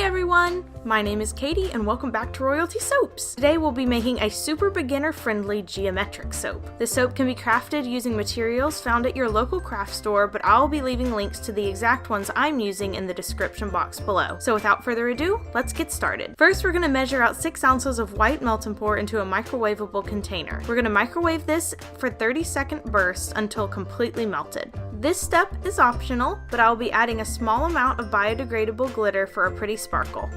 everyone! My name is Katie and welcome back to Royalty Soaps. Today we'll be making a super beginner-friendly geometric soap. The soap can be crafted using materials found at your local craft store, but I'll be leaving links to the exact ones I'm using in the description box below. So without further ado, let's get started. First, we're going to measure out 6 ounces of white melt and pour into a microwavable container. We're going to microwave this for 30-second bursts until completely melted. This step is optional, but I'll be adding a small amount of biodegradable glitter for a pretty sparkle.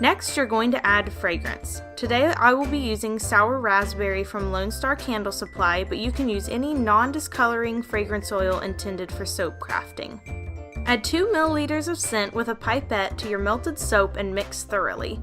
Next, you're going to add fragrance. Today I will be using Sour Raspberry from Lone Star Candle Supply, but you can use any non-discoloring fragrance oil intended for soap crafting. Add 2 milliliters of scent with a pipette to your melted soap and mix thoroughly.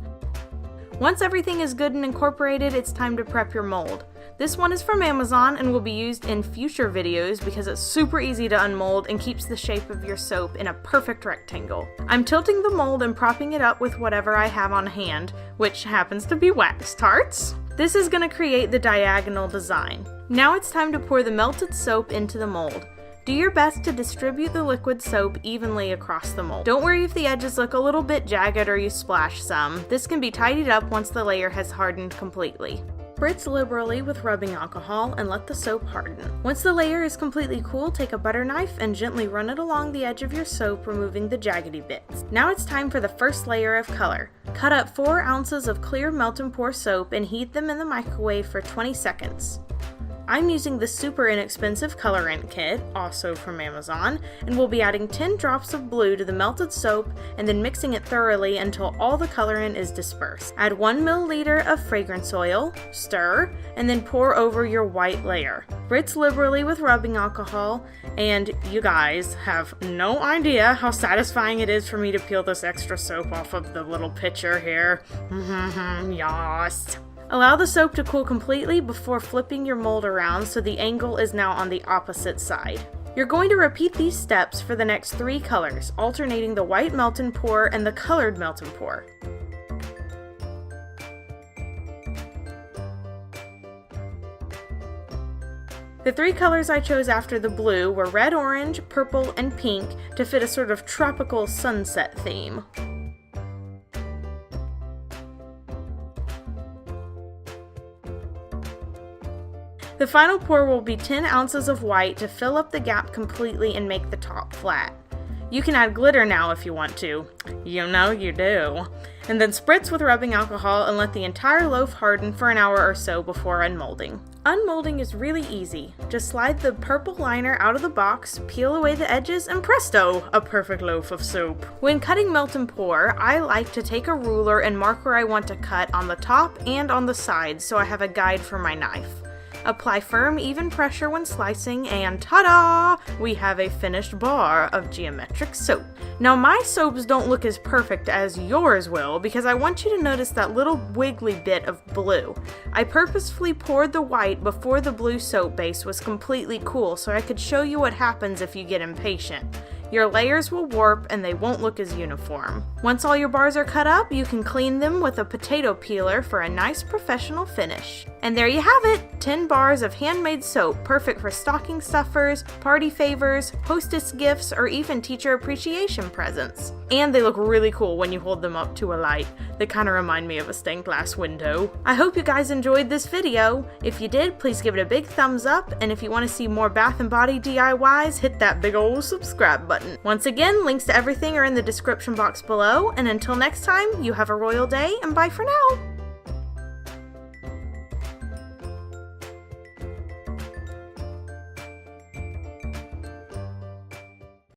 Once everything is good and incorporated, it's time to prep your mold. This one is from Amazon and will be used in future videos because it's super easy to unmold and keeps the shape of your soap in a perfect rectangle. I'm tilting the mold and propping it up with whatever I have on hand, which happens to be wax tarts. This is going to create the diagonal design. Now it's time to pour the melted soap into the mold. Do your best to distribute the liquid soap evenly across the mold. Don't worry if the edges look a little bit jagged or you splash some. This can be tidied up once the layer has hardened completely. Spritz liberally with rubbing alcohol and let the soap harden. Once the layer is completely cool, take a butter knife and gently run it along the edge of your soap, removing the jaggedy bits. Now it's time for the first layer of color. Cut up 4 ounces of clear melt and pour soap and heat them in the microwave for 20 seconds. I'm using the super inexpensive colorant kit, also from Amazon, and we'll be adding 10 drops of blue to the melted soap and then mixing it thoroughly until all the colorant is dispersed. Add 1 milliliter of fragrance oil, stir, and then pour over your white layer. Spritz liberally with rubbing alcohol, and you guys have no idea how satisfying it is for me to peel this extra soap off of the little pitcher here. Yes! Allow the soap to cool completely before flipping your mold around so the angle is now on the opposite side. You're going to repeat these steps for the next 3 colors, alternating the white melt and pour and the colored melt and pour. The 3 colors I chose after the blue were red, orange, purple, and pink to fit a sort of tropical sunset theme. The final pour will be 10 ounces of white to fill up the gap completely and make the top flat. You can add glitter now if you want to. You know you do. And then spritz with rubbing alcohol and let the entire loaf harden for an hour or so before unmolding. Unmolding is really easy. Just slide the purple liner out of the box, peel away the edges, and presto, a perfect loaf of soap. When cutting melt and pour, I like to take a ruler and mark where I want to cut on the top and on the sides so I have a guide for my knife. Apply firm, even pressure when slicing, and ta-da! We have a finished bar of geometric soap. Now my soaps don't look as perfect as yours will because I want you to notice that little wiggly bit of blue. I purposefully poured the white before the blue soap base was completely cool so I could show you what happens if you get impatient. Your layers will warp and they won't look as uniform. Once all your bars are cut up, you can clean them with a potato peeler for a nice professional finish. And there you have it! 10 bars of handmade soap, perfect for stocking stuffers, party favors, hostess gifts, or even teacher appreciation presents. And they look really cool when you hold them up to a light. They kind of remind me of a stained glass window. I hope you guys enjoyed this video. If you did, please give it a big thumbs up, and if you want to see more Bath & Body DIYs, hit that big old subscribe button. Once again, links to everything are in the description box below, and until next time, you have a royal day, and bye for now!